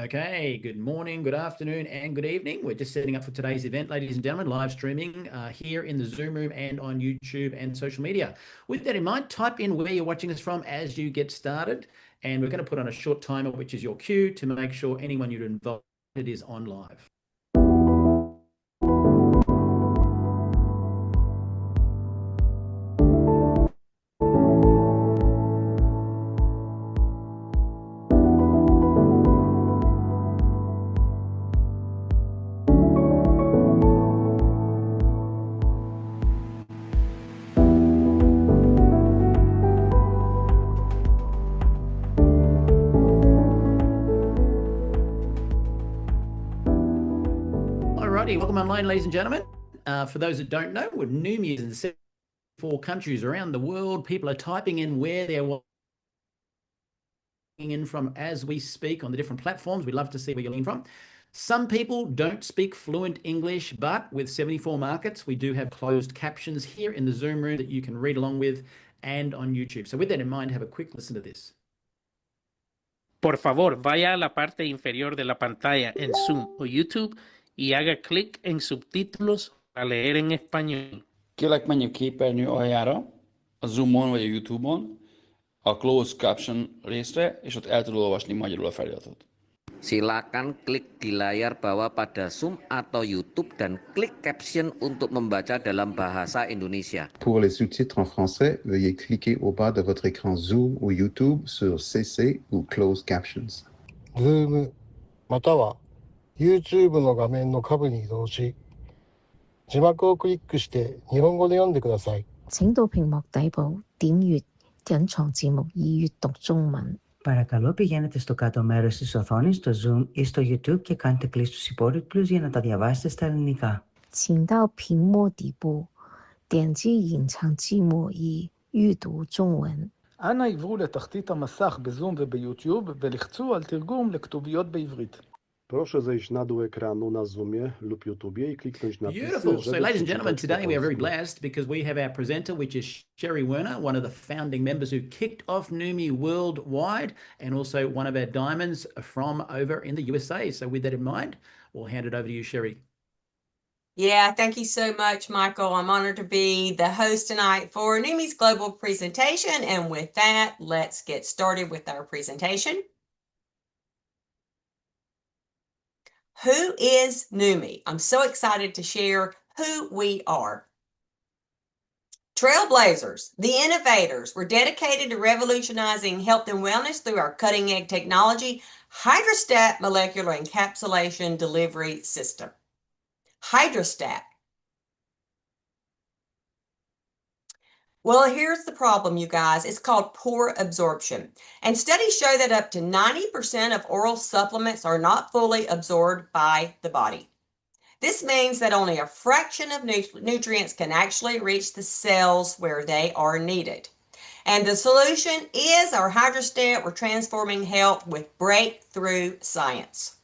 Okay, good morning, good afternoon, and good evening. We're just setting up for today's event, ladies and gentlemen, live streaming here in the Zoom room and on YouTube and social media. With that in mind, type in where you're watching us from as you get started, and we're going to put on a short timer, which is your cue to make sure anyone you'd invited is on live. Alrighty, welcome online, ladies and gentlemen. For those that don't know, we're Neumi in 74 countries around the world. People are typing in where they're watching in from as we speak on the different platforms. We'd love to see where you're in from. Some people don't speak fluent English, but with 74 markets, we do have closed captions here in the Zoom room that you can read along with and on YouTube. So with that in mind, have a quick listen to this. Por favor, vaya a la parte inferior de la pantalla en Zoom o YouTube y haga clic en subtítulos para leer en español. Kérlek, menj a képernyő aljára, a Zoomon vagy a YouTube-on, a Closed Caption részre, és ott el tudod olvasni magyarul a feliratot. Silakan klik di layar bawah pada Zoom atau YouTube dan klik caption untuk membaca dalam bahasa Indonesia. Pour les sous-titres en français, veuillez cliquer au bas de votre écran Zoom ou YouTube sur CC ou Closed Captions. Zoom または YouTube の画面の下部に移動し、字幕をクリックして日本語で読んでください。請到屏幕底部點閱隱藏字幕以閱讀中文。Παρακαλώ πηγαίνετε στο κάτω μέρος της οθόνης, στο Zoom ή στο YouTube και κάντε κλικ στους υπότιτλους για να τα διαβάσετε στα ελληνικά. 請到屏幕底部點擊隱藏字幕以閱讀中文. אנא עברו לתחתית המסך בזום וביוטיוב ולחצו על תרגום לכתוביות בעברית. Proszę zejść na dół ekranu na Zoomie lub YouTubie i kliknąć na Beautiful. So, ladies and gentlemen, today we are very blessed because we have our presenter, which is Sherry Werner, one of the founding members who kicked off Neumi worldwide, and also one of our diamonds from over in the USA. So, with that in mind, we'll hand it over to you, Sherry. Yeah, thank you so much, Michael. I'm honored to be the host tonight for Neumi's global presentation. And with that, let's get started with our presentation. Who is Neumi? I'm so excited to share who we are. Trailblazers, the innovators, we're dedicated to revolutionizing health and wellness through our cutting-edge technology, Hydrostat molecular encapsulation delivery system. Hydrostat. Well, here's the problem, you guys. It's called poor absorption. And studies show that up to 90% of oral supplements are not fully absorbed by the body. This means that only a fraction of nutrients can actually reach the cells where they are needed. And the solution is our Hydrostat. We're transforming health with breakthrough science.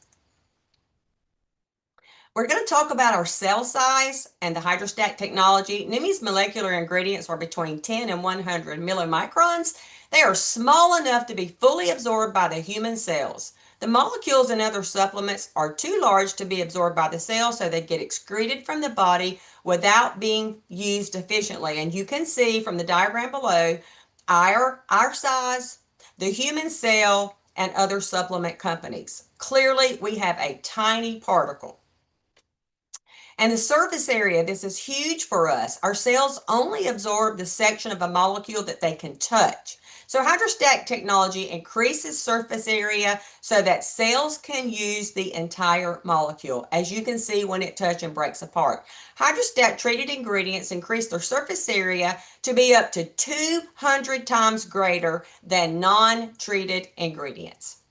We're going to talk about our cell size and the Hydrostat technology. Neumi's molecular ingredients are between 10 and 100 millimicrons. They are small enough to be fully absorbed by the human cells. The molecules in other supplements are too large to be absorbed by the cell, so they get excreted from the body without being used efficiently. And you can see from the diagram below our size, the human cell, and other supplement companies. Clearly, we have a tiny particle. And the surface area, this is huge for us. Our cells only absorb the section of a molecule that they can touch. So Hydrostat technology increases surface area so that cells can use the entire molecule, as you can see when it touches and breaks apart. Hydrostat treated ingredients increase their surface area to be up to 200 times greater than non-treated ingredients.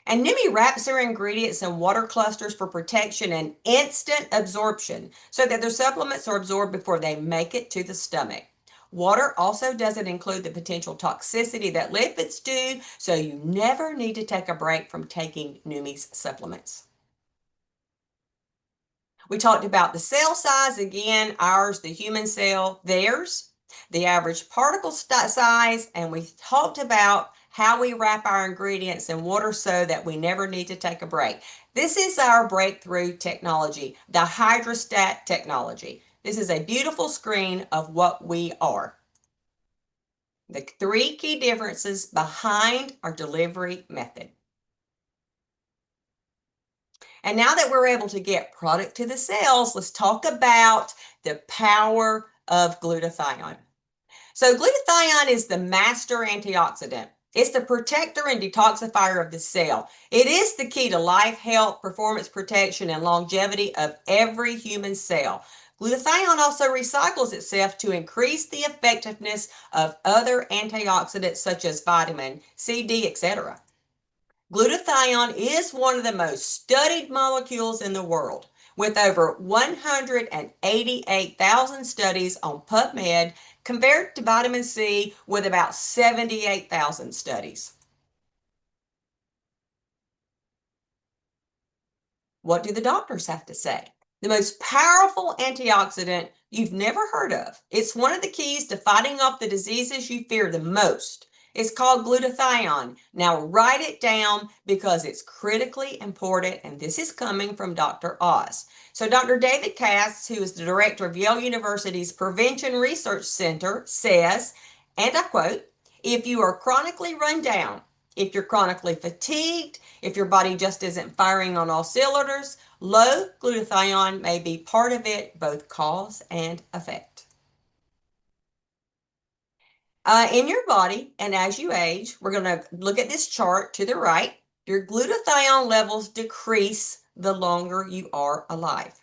And Neumi wraps their ingredients in water clusters for protection and instant absorption so that their supplements are absorbed before they make it to the stomach. Water also doesn't include the potential toxicity that lipids do, so you never need to take a break from taking Neumi's supplements. We talked about the cell size. Again, ours, the human cell, theirs, the average particle size, and we talked about how we wrap our ingredients in water so that we never need to take a break. This is our breakthrough technology, the hydrostat technology. This is a beautiful screen of what we are. The 3 key differences behind our delivery method. And now that we're able to get product to the cells, let's talk about the power of glutathione. So glutathione is the master antioxidant. It's the protector and detoxifier of the cell. It is the key to life, health, performance protection, and longevity of every human cell. Glutathione also recycles itself to increase the effectiveness of other antioxidants such as vitamin C, D, etc. Glutathione is one of the most studied molecules in the world, with over 188,000 studies on PubMed compared to vitamin C with about 78,000 studies. What do the doctors have to say? The most powerful antioxidant you've never heard of. It's one of the keys to fighting off the diseases you fear the most. It's called glutathione. Now write it down because it's critically important, and this is coming from Dr. Oz. So Dr. David Cass, who is the director of Yale University's Prevention Research Center, says, and I quote, "If you are chronically run down, if you're chronically fatigued, if your body just isn't firing on all cylinders, low glutathione may be part of it, both cause and effect." In your body, and as you age, we're going to look at this chart to the right. Your glutathione levels decrease the longer you are alive.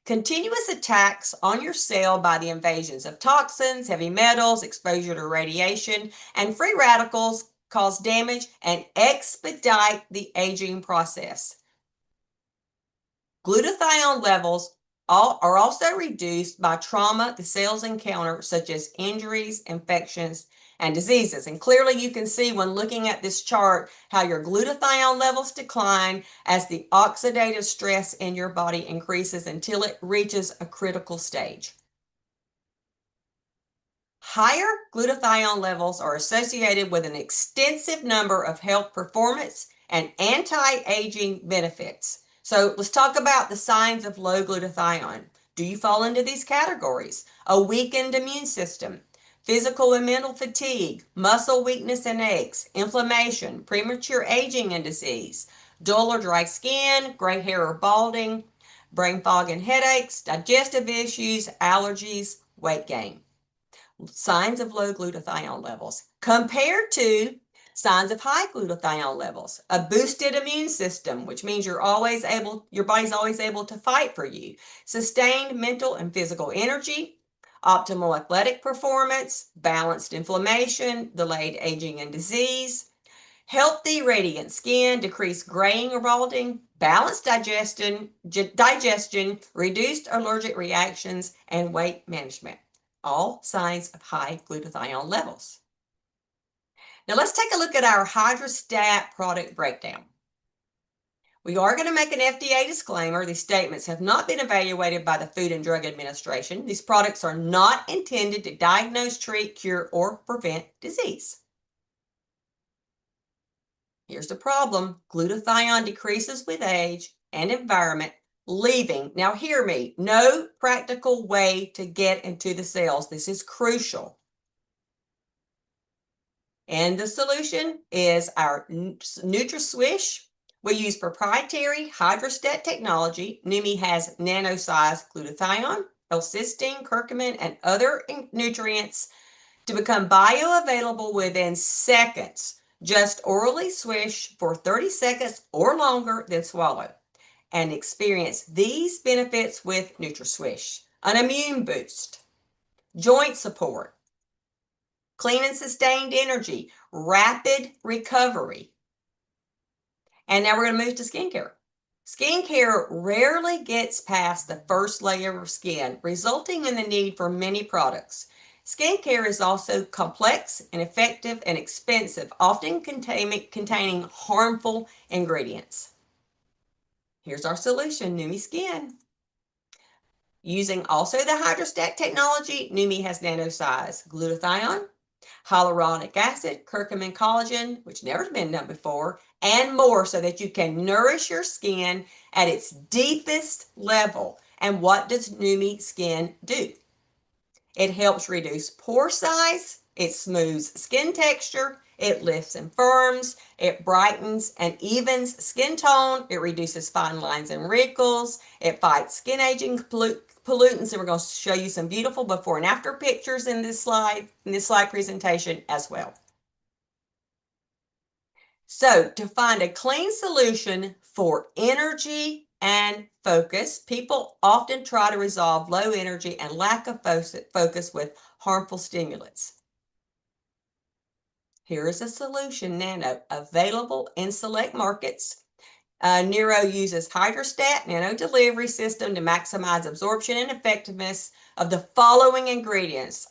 Continuous attacks on your cell by the invasions of toxins, heavy metals, exposure to radiation, and free radicals cause damage and expedite the aging process. Glutathione levels are also reduced by trauma the cells encounter, such as injuries, infections, and diseases. And clearly you can see when looking at this chart how your glutathione levels decline as the oxidative stress in your body increases until it reaches a critical stage. Higher glutathione levels are associated with an extensive number of health performance and anti-aging benefits. So let's talk about the signs of low glutathione. Do you fall into these categories? A weakened immune system, physical and mental fatigue, muscle weakness and aches, inflammation, premature aging and disease, dull or dry skin, gray hair or balding, brain fog and headaches, digestive issues, allergies, weight gain. Signs of low glutathione levels compared to signs of high glutathione levels. A boosted immune system, which means your body's always able to fight for you. Sustained mental and physical energy, optimal athletic performance, balanced inflammation, delayed aging and disease, healthy radiant skin, decreased graying or balding, balanced digestion, reduced allergic reactions, and weight management. All signs of high glutathione levels. Now let's take a look at our hydrostat product breakdown. We are going to make an FDA disclaimer. These statements have not been evaluated by the Food and Drug Administration. These products are not intended to diagnose, treat, cure, or prevent disease. Here's the problem. Glutathione decreases with age and environment, leaving, now hear me, no practical way to get into the cells. This is crucial. And the solution is our NutraSwish. We use proprietary hydrostat technology. Neumi has nano-sized glutathione, L-cysteine, curcumin, and other nutrients to become bioavailable within seconds. Just orally swish for 30 seconds or longer, then swallow. And experience these benefits with NutraSwish. An immune boost, joint support, clean and sustained energy, rapid recovery. And now we're going to move to skincare. Skincare rarely gets past the first layer of skin, resulting in the need for many products. Skincare is also complex and effective and expensive, often containing harmful ingredients. Here's our solution, Neumi Skin. Using also the hydrostat technology, Neumi has nano-sized glutathione, hyaluronic acid, curcumin collagen, which never been done before, and more so that you can nourish your skin at its deepest level. And what does Neumi Skin do? It helps reduce pore size, it smooths skin texture, it lifts and firms, it brightens and evens skin tone, it reduces fine lines and wrinkles, it fights skin aging pollutants, and we're going to show you some beautiful before and after pictures in this slide presentation as well. So to find a clean solution for energy and focus, people often try to resolve low energy and lack of focus with harmful stimulants. Here is a solution, Nano, available in select markets. Neuro uses hydrostat nano delivery system to maximize absorption and effectiveness of the following ingredients: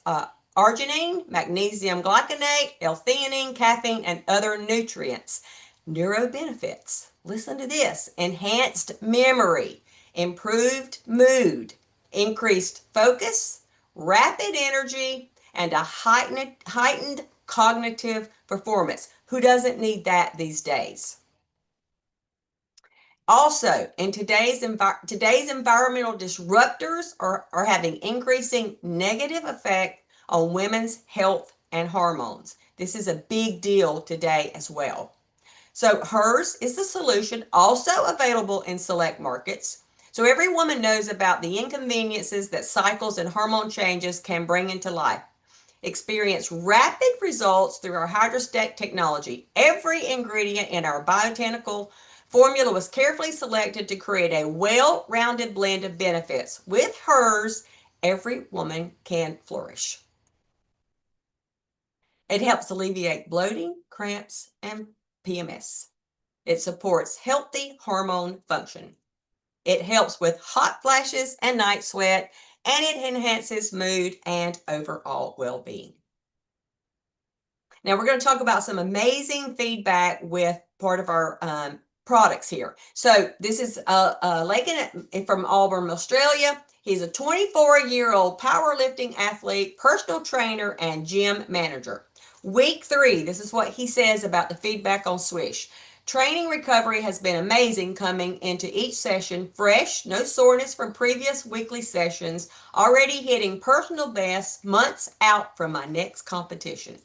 arginine, magnesium glycinate, L-theanine, caffeine, and other nutrients. Neuro benefits. Listen to this: enhanced memory, improved mood, increased focus, rapid energy, and a heightened cognitive performance. Who doesn't need that these days? Also, in today's environmental disruptors are having increasing negative effect on women's health and hormones. This is a big deal today as well. So hers is the solution, also available in select markets. So every woman knows about the inconveniences that cycles and hormone changes can bring into life. Experience rapid results through our hydrostat technology. Every ingredient in our botanical formula was carefully selected to create a well-rounded blend of benefits. With hers, every woman can flourish. It helps alleviate bloating, cramps, and PMS. It supports healthy hormone function. It helps with hot flashes and night sweat, and it enhances mood and overall well-being. Now we're going to talk about some amazing feedback with part of our products here. So this is Lakin from Auburn, Australia. He's a 24-year-old powerlifting athlete, personal trainer, and gym manager. Week 3, this is what he says about the feedback on Swish. Training recovery has been amazing, coming into each session fresh, no soreness from previous weekly sessions, already hitting personal bests months out from my next competition.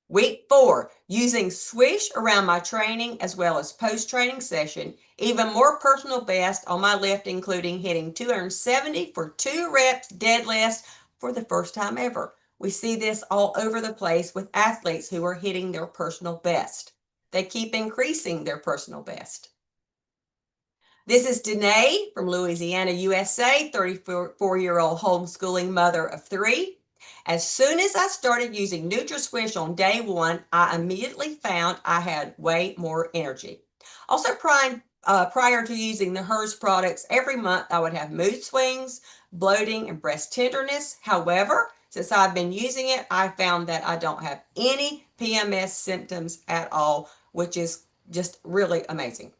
Week 4, using Swish around my training as well as post-training session, even more personal best on my lift, including hitting 270 for 2 reps deadlifts for the first time ever. We see this all over the place with athletes who are hitting their personal best. They keep increasing their personal best. This is Danae from Louisiana, USA, 34-year-old homeschooling mother of 3. As soon as I started using NutraSwish on day 1, I immediately found I had way more energy. Also, prior to using the hers products, every month I would have mood swings, bloating, and breast tenderness. However, since I've been using it, I found that I don't have any PMS symptoms at all, which is just really amazing.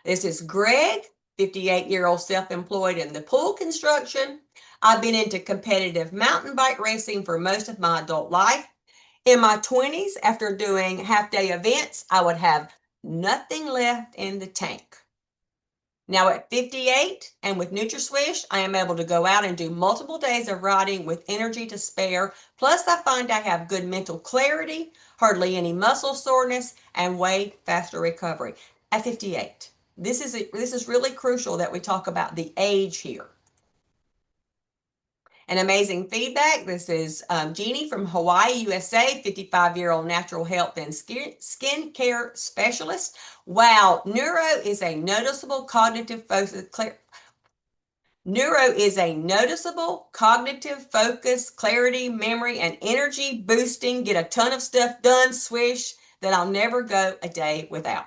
This is Greg, 58-year-old self-employed in the pool construction. I've been into competitive mountain bike racing for most of my adult life. In my 20s, after doing half-day events, I would have nothing left in the tank. Now at 58 and with NutraSwish, I am able to go out and do multiple days of riding with energy to spare. Plus, I find I have good mental clarity, hardly any muscle soreness, and way faster recovery at 58. This is really crucial that we talk about the age here. An amazing feedback. This is Jeannie from Hawaii, USA, 55-year-old natural health and skin care specialist. Wow, neuro is a noticeable cognitive focus. Neuro is a noticeable cognitive focus, clarity, memory, and energy boosting. Get a ton of stuff done, Swish, that I'll never go a day without.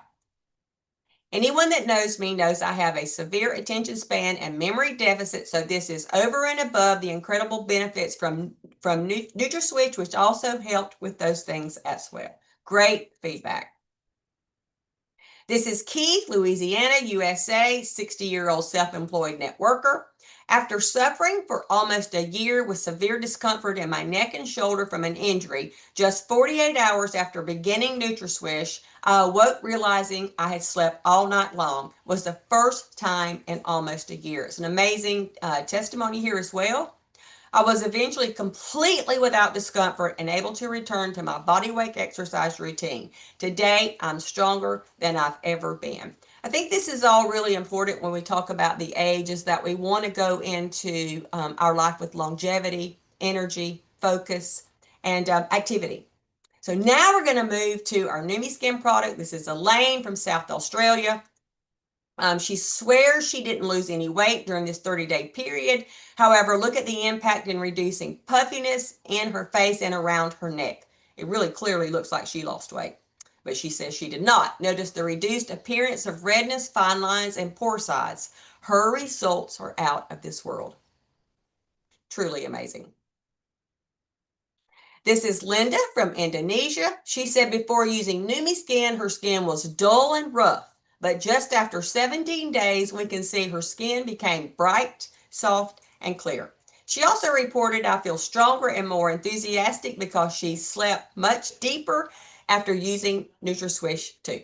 Anyone that knows me knows I have a severe attention span and memory deficit, so this is over and above the incredible benefits from NutraSwitch, which also helped with those things as well. Great feedback. This is Keith, Louisiana, USA, 60-year-old self-employed networker. After suffering for almost a year with severe discomfort in my neck and shoulder from an injury, just 48 hours after beginning NutraSwish, I awoke realizing I had slept all night long. It was the first time in almost a year. It's an amazing testimony here as well. I was eventually completely without discomfort and able to return to my body weight exercise routine. Today, I'm stronger than I've ever been. I think this is all really important when we talk about the age, is that we want to go into our life with longevity, energy, focus, and activity. So now we're going to move to our Neumi Skin product. This is Elaine from South Australia. She swears she didn't lose any weight during this 30-day period. However, look at the impact in reducing puffiness in her face and around her neck. It really clearly looks like she lost weight, but she says she did not. Notice the reduced appearance of redness, fine lines, and pore size. Her results are out of this world. Truly amazing. This is Linda from Indonesia. She said before using Neumi Skin, her skin was dull and rough. But just after 17 days, we can see her skin became bright, soft, and clear. She also reported, I feel stronger and more enthusiastic because she slept much deeper after using NutraSwish 2.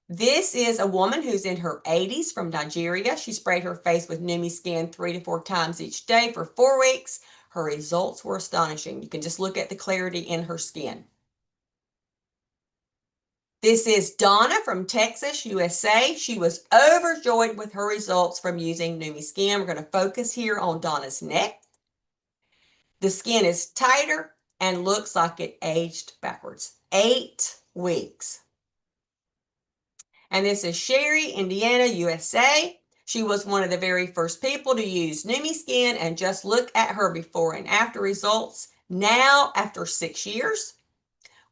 This is a woman who's in her 80s from Nigeria. She sprayed her face with Neumi Skin 3 to 4 times each day for 4 weeks. Her results were astonishing. You can just look at the clarity in her skin. This is Donna from Texas, USA. She was overjoyed with her results from using Neumi Skin. We're going to focus here on Donna's neck. The skin is tighter and looks like it aged backwards. 8 weeks. And this is Sherry, Indiana, USA. She was one of the very first people to use Neumi Skin, and just look at her before and after results. Now, after 6 years,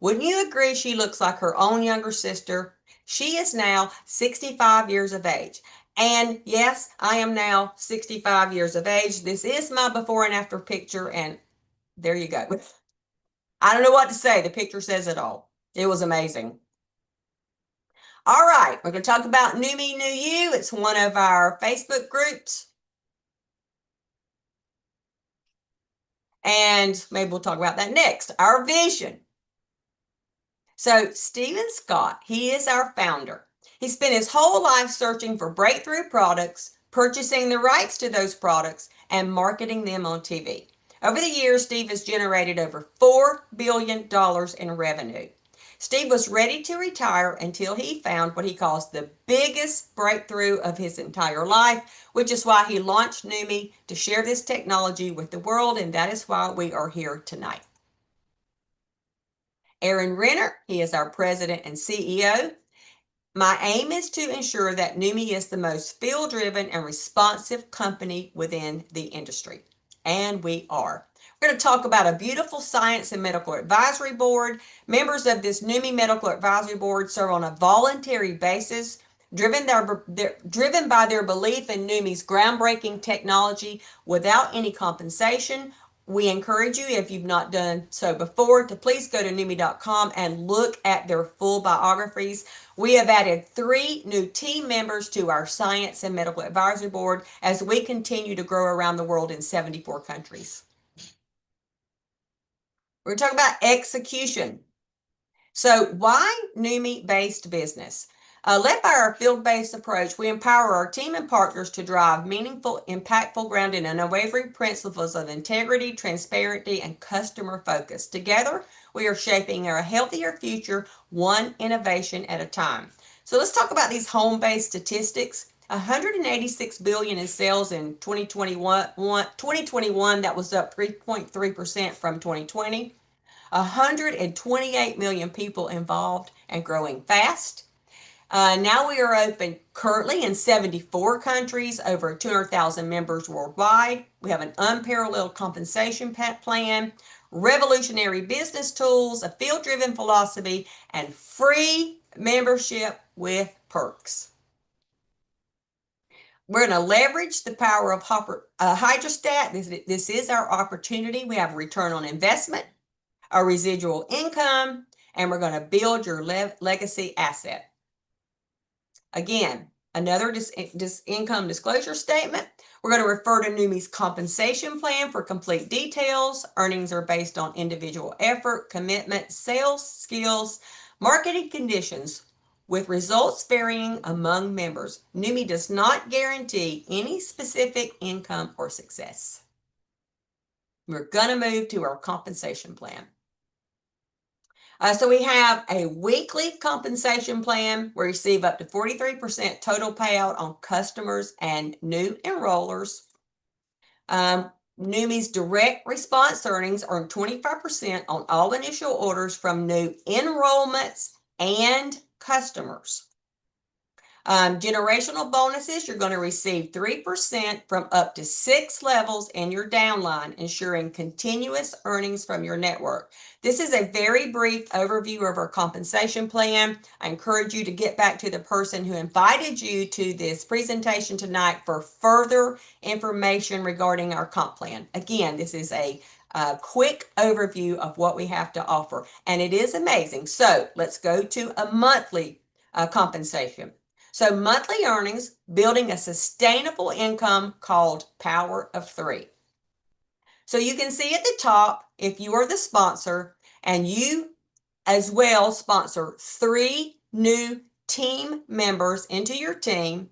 wouldn't you agree she looks like her own younger sister? She is now 65 years of age. And yes, I am now 65 years of age. This is my before and after picture, and there you go. I don't know what to say. The picture says it all. It was amazing. All right, we're going to talk about Neumi New You. It's one of our Facebook groups. And maybe we'll talk about that next. Our vision. So Stephen Scott, he is our founder. He spent his whole life searching for breakthrough products, purchasing the rights to those products, and marketing them on TV. Over the years, Steve has generated over $4 billion in revenue. Steve was ready to retire until he found what he calls the biggest breakthrough of his entire life, which is why he launched Neumi to share this technology with the world, and that is why we are here tonight. Aaron Renner, he is our president and CEO. My aim is to ensure that Neumi is the most field-driven and responsive company within the industry, and we are. We're going to talk about a beautiful science and medical advisory board. Members of this Neumi Medical Advisory Board serve on a voluntary basis, driven by their belief in Neumi's groundbreaking technology without any compensation. We encourage you, if you've not done so before, to please go to Neumi.com and look at their full biographies. We have added 3 new team members to our Science and Medical Advisory Board as we continue to grow around the world in 74 countries. We're going to talk about execution. So why Neumi-based business? Led by our field-based approach, we empower our team and partners to drive meaningful, impactful, grounded in unwavering principles of integrity, transparency, and customer focus. Together, we are shaping a healthier future, one innovation at a time. So let's talk about these home-based statistics. $186 billion in sales in 2021. That was up 3.3% from 2020. 128 million people involved and growing fast. Now we are open currently in 74 countries, over 200,000 members worldwide. We have an unparalleled compensation plan, revolutionary business tools, a field-driven philosophy, and free membership with perks. We're going to leverage the power of hydrostat. This is our opportunity. We have a return on investment, a residual income, and we're going to build your legacy asset. Again, another income disclosure statement. We're going to refer to Neumi's compensation plan for complete details. Earnings are based on individual effort, commitment, sales skills, marketing conditions, with results varying among members. Neumi does not guarantee any specific income or success. We're going to move to our compensation plan. So we have a weekly compensation plan. We receive up to 43% total payout on customers and new enrollers. Neumi's direct response earnings earn 25% on all initial orders from new enrollments and customers. Generational bonuses, you're going to receive 3% from up to 6 levels in your downline, ensuring continuous earnings from your network. This is a very brief overview of our compensation plan. I encourage you to get back to the person who invited you to this presentation tonight for further information regarding our comp plan. Again, this is a quick overview of what we have to offer, and it is amazing. So let's go to a monthly compensation. So monthly earnings, building a sustainable income called Power of 3. So you can see at the top, if you are the sponsor and you as well sponsor 3 new team members into your team,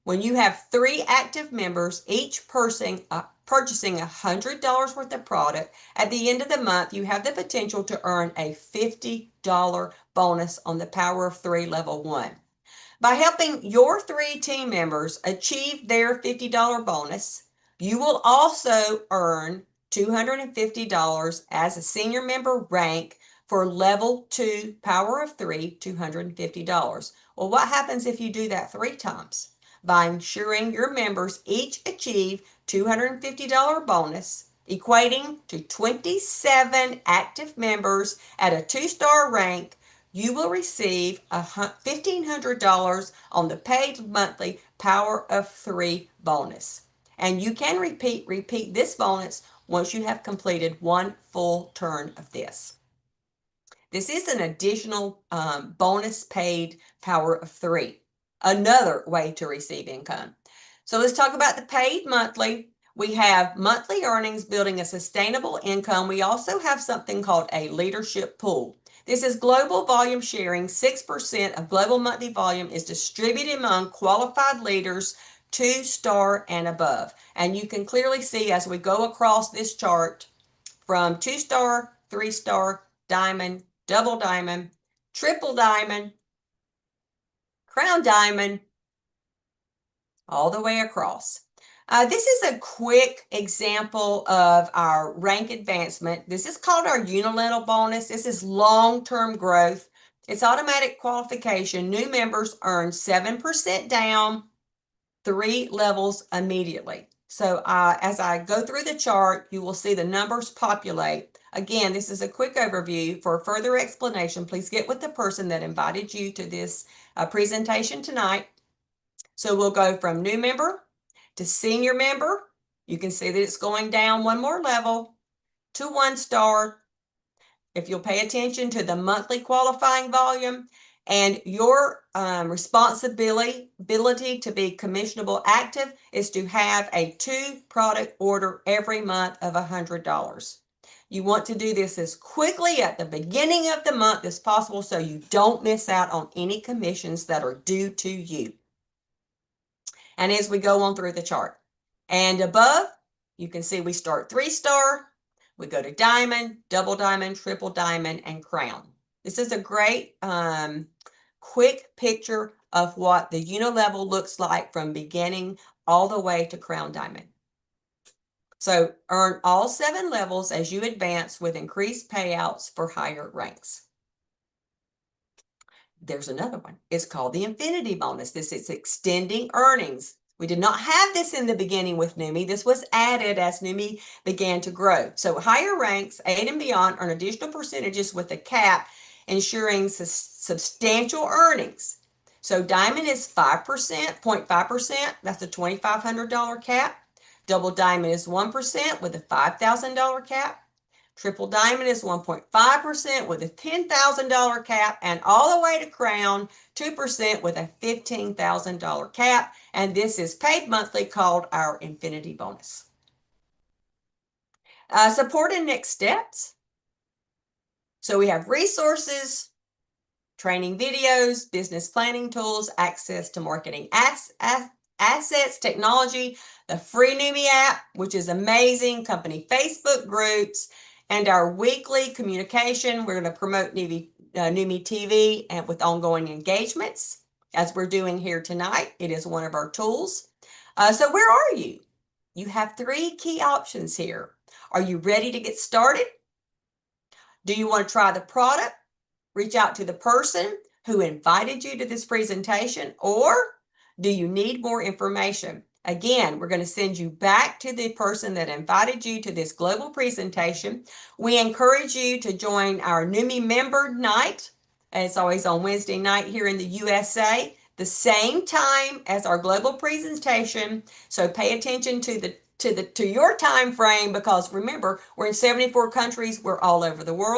when you have 3 active members, each person purchasing $100 worth of product, at the end of the month, you have the potential to earn a $50 bonus on the Power of 3 level 1. By helping your 3 team members achieve their $50 bonus, you will also earn $250 as a senior member rank for level 2 Power of 3, $250. Well, what happens if you do that 3 times? By ensuring your members each achieve $250 bonus, equating to 27 active members at a 2-star rank, you will receive $1,500 on the paid monthly Power of 3 bonus. And you can repeat this bonus once you have completed 1 full turn of this. This is an additional bonus paid Power of 3, another way to receive income. So let's talk about the paid monthly. We have monthly earnings, building a sustainable income. We also have something called a leadership pool. This is global volume sharing. 6% of global monthly volume is distributed among qualified leaders 2-star and above. And you can clearly see as we go across this chart from 2-star, 3-star, diamond, double diamond, triple diamond, crown diamond, all the way across. This is a quick example of our rank advancement. This is called our unilateral bonus. This is long-term growth. It's automatic qualification. New members earn 7% down, 3 levels immediately. So as I go through the chart, you will see the numbers populate. Again, this is a quick overview. For further explanation, please get with the person that invited you to this presentation tonight. So we'll go from new member to senior member. You can see that it's going down 1 more level to 1-star. If you'll pay attention to the monthly qualifying volume and your responsibility to be commissionable active is to have a 2-product order every month of $100. You want to do this as quickly at the beginning of the month as possible so you don't miss out on any commissions that are due to you. And as we go on through the chart and above, you can see we start 3-star, we go to diamond, double diamond, triple diamond, and crown. This is a great quick picture of what the unilevel looks like from beginning all the way to crown diamond. So earn all 7 levels as you advance with increased payouts for higher ranks. There's another one. It's called the infinity bonus. This is extending earnings. We did not have this in the beginning with Neumi. This was added as Neumi began to grow. So higher ranks, 8 and beyond, earn additional percentages with a cap, ensuring substantial earnings. So diamond is 0.5%. That's a $2,500 cap. Double diamond is 1% with a $5,000 cap. Triple Diamond is 1.5% with a $10,000 cap, and all the way to Crown, 2% with a $15,000 cap. And this is paid monthly, called our Infinity Bonus. Support and next steps. So we have resources, training videos, business planning tools, access to marketing assets, technology, the free Neumi app, which is amazing, company Facebook groups, and our weekly communication. We're going to promote Neumi TV and with ongoing engagements, as we're doing here tonight. It is one of our tools. So where are you? You have 3 key options here. Are you ready to get started? Do you want to try the product? Reach out to the person who invited you to this presentation, or do you need more information? Again, we're going to send you back to the person that invited you to this global presentation. We encourage you to join our Neumi member night. It's always on Wednesday night here in the USA, the same time as our global presentation. So pay attention to your time frame, because remember, we're in 74 countries. We're all over the world.